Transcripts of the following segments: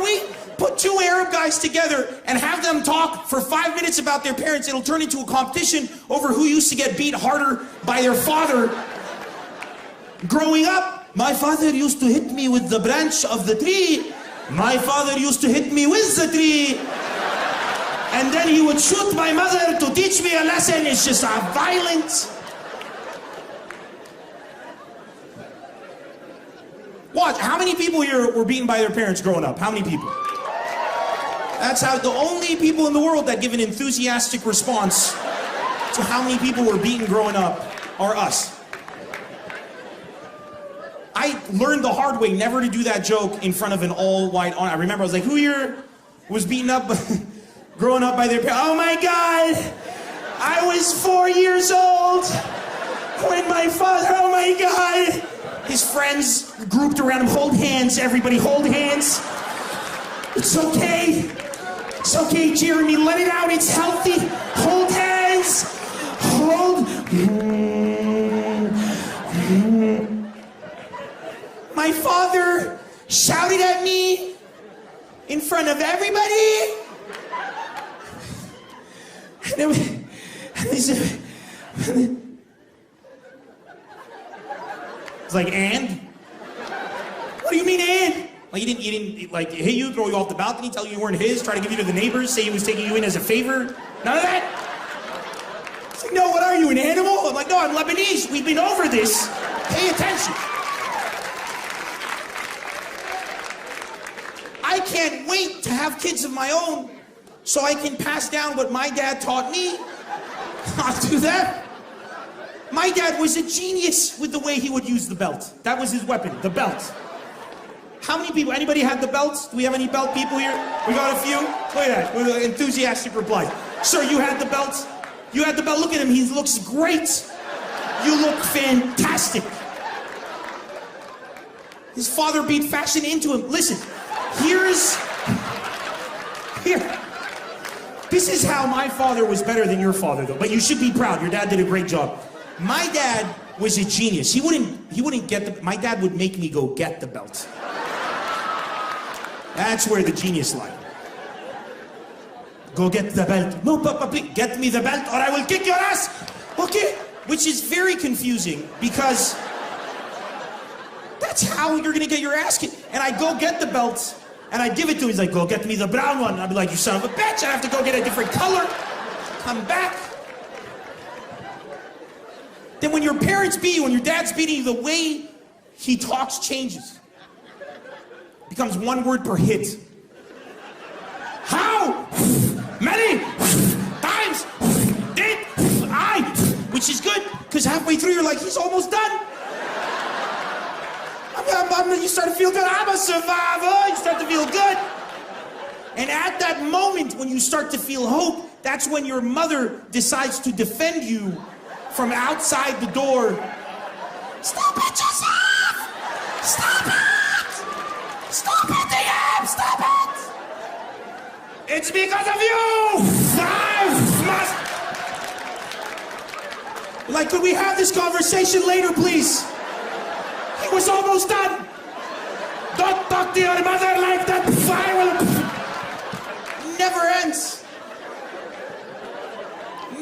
we put two Arab guys together and have them talk for 5 minutes about their parents, it'll turn into a competition over who used to get beat harder by their father growing up. My father used to hit me with the branch of the tree. My father used to hit me with the tree. And then he would shoot my mother to teach me a lesson. It's just a violent... Watch, how many people here were beaten by their parents growing up? How many people? That's how, the only people in the world that give an enthusiastic response to how many people were beaten growing up are us. I learned the hard way never to do that joke in front of an all-white audience. I remember I was like, who here was beaten up growing up by their parents? Oh my God, I was 4 years old when my father, oh my God. His friends grouped around him, hold hands, everybody, hold hands. It's okay. It's okay, Jeremy, let it out, it's healthy. Hold hands, hold. My father shouted at me in front of everybody. And he said, it's like, and? What do you mean, and? Like, he didn't like hit you, throw you off the balcony, tell you weren't his, try to give you to the neighbors, say he was taking you in as a favor? None of that? It's like, no, what are you, an animal? I'm like, no, I'm Lebanese. We've been over this. Pay attention. I can't wait to have kids of my own so I can pass down what my dad taught me. I'll do that. My dad was a genius with the way he would use the belt. That was his weapon, the belt. How many people, anybody have the belts? Do we have any belt people here? We got a few? Look at that, with an enthusiastic reply. Sir, you had the belt? You had the belt, look at him, he looks great. You look fantastic. His father beat fashion into him. Listen, here. This is how my father was better than your father, though. But you should be proud, your dad did a great job. My dad was a genius. He wouldn't get the, my dad would make me go get the belt. That's where the genius lied. Go get the belt. No, Papa, please, get me the belt or I will kick your ass. Okay? Which is very confusing because that's how you're gonna get your ass kicked. And I go get the belt and I give it to him. He's like, go get me the brown one. I'd be like, you son of a bitch, I have to go get a different color. Come back. Then when your parents beat you, when your dad's beating you, the way he talks changes. It becomes one word per hit. How many times did I? Which is good, because halfway through you're like, he's almost done. You start to feel good. I'm a survivor. You start to feel good. And at that moment, when you start to feel hope, that's when your mother decides to defend you from outside the door. Stop it, Joseph! Stop it! Stop it, the ab! Stop it! It's because of you! Like, could we have this conversation later, please? He was almost done. Don't talk to your mother like that. I will... Never ends.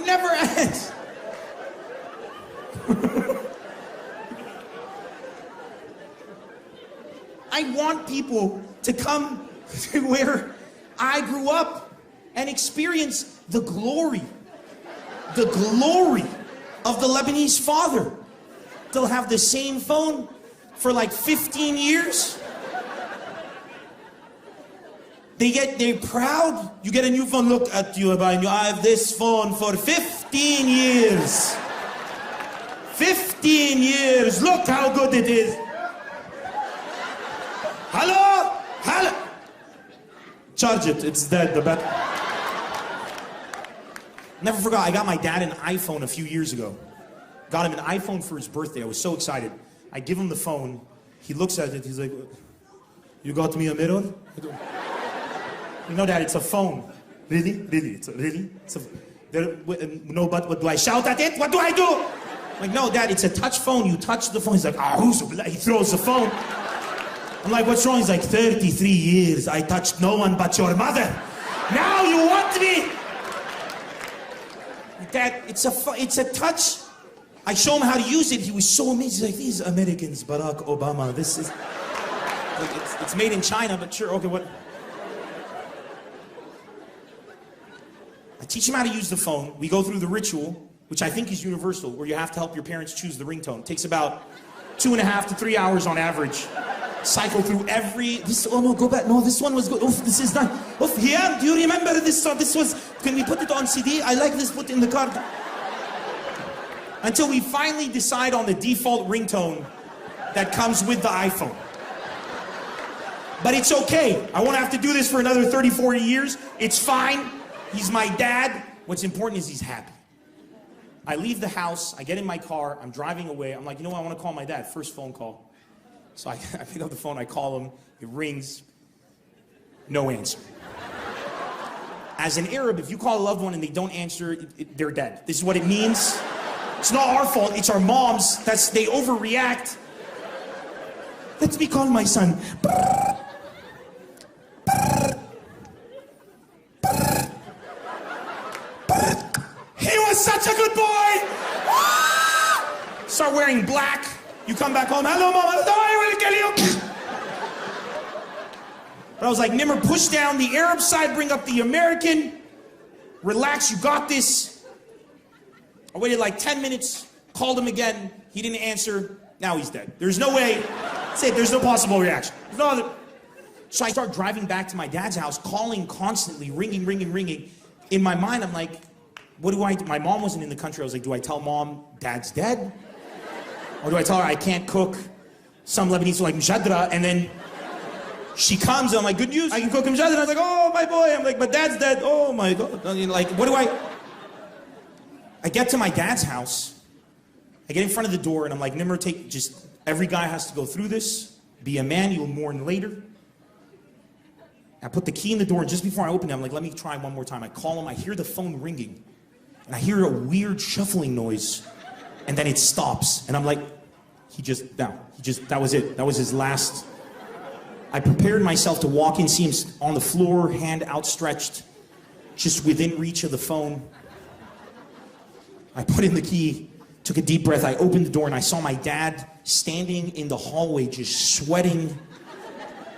Never ends. I want people to come to where I grew up and experience the glory of the Lebanese father. They'll have the same phone for like 15 years. They're proud. You get a new phone, look at you, I have this phone for 15 years. 15 years, look how good it is. Hello? Hello? Charge it, it's dead, the battery. Never forgot, I got my dad an iPhone a few years ago. Got him an iPhone for his birthday, I was so excited. I give him the phone, he looks at it, he's like, you got me a mirror? I go, you know, Dad, it's a phone. Really? Really? No, but what do I shout at it? What do I do? I'm like, no, Dad, it's a touch phone. You touch the phone. He's like, he throws the phone. I'm like, what's wrong? He's like, 33 years, I touched no one but your mother. Now you want me? Dad, it's a touch. I show him how to use it. He was so amazed. He's like, these Americans, Barack Obama, this is... Like, it's made in China, but sure, okay, what? I teach him how to use the phone. We go through the ritual, which I think is universal, where you have to help your parents choose the ringtone. It takes about 2.5 to 3 hours on average. Cycle through every... oh no, go back. No, this one was good. Oof, this is not... Oof, here, do you remember this song? This was... Can we put it on CD? I like this, put in the car. Until we finally decide on the default ringtone that comes with the iPhone. But it's okay. I won't have to do this for another 30, 40 years. It's fine. He's my dad. What's important is he's happy. I leave the house, I get in my car, I'm driving away. I'm like, you know what, I want to call my dad. First phone call. So I pick up the phone, I call him, it rings, no answer. As an Arab, if you call a loved one and they don't answer, they're dead. This is what it means. It's not our fault, it's our moms. They overreact. Let me call my son. He was such a good boy! Start wearing black. You come back home, hello mama, no, I will kill you. But I was like, Nimmer, push down the Arab side, bring up the American. Relax, you got this. I waited like 10 minutes, called him again. He didn't answer. Now he's dead. There's no way. That's it, there's no possible reaction. There's no other. So I start driving back to my dad's house, calling constantly, ringing. In my mind, I'm like, what do I do? My mom wasn't in the country. I was like, do I tell mom dad's dead? Or do I tell her I can't cook some Lebanese, like mshadra, and then she comes and I'm like, good news, I can cook mshadra. I was like, oh, my boy. I'm like, but dad's dead. Oh my God. I mean, like, what do I get to my dad's house. I get in front of the door and I'm like, Nimmer, every guy has to go through this. Be a man, you'll mourn later. I put the key in the door and just before I open it, I'm like, let me try one more time. I call him, I hear the phone ringing. And I hear a weird shuffling noise. And then it stops. And I'm like, that was it. That was his last. I prepared myself to walk in, see him on the floor, hand outstretched, just within reach of the phone. I put in the key, took a deep breath, I opened the door and I saw my dad standing in the hallway, just sweating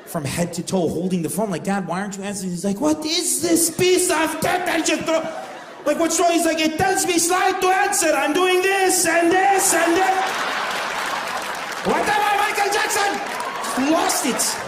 from head to toe, holding the phone. Like, Dad, why aren't you answering? He's like, what is this piece of cat I just throw? Like, what's wrong? He's like, it tells me slide to answer. I'm doing this and this and that. What am I, Michael Jackson? Lost it.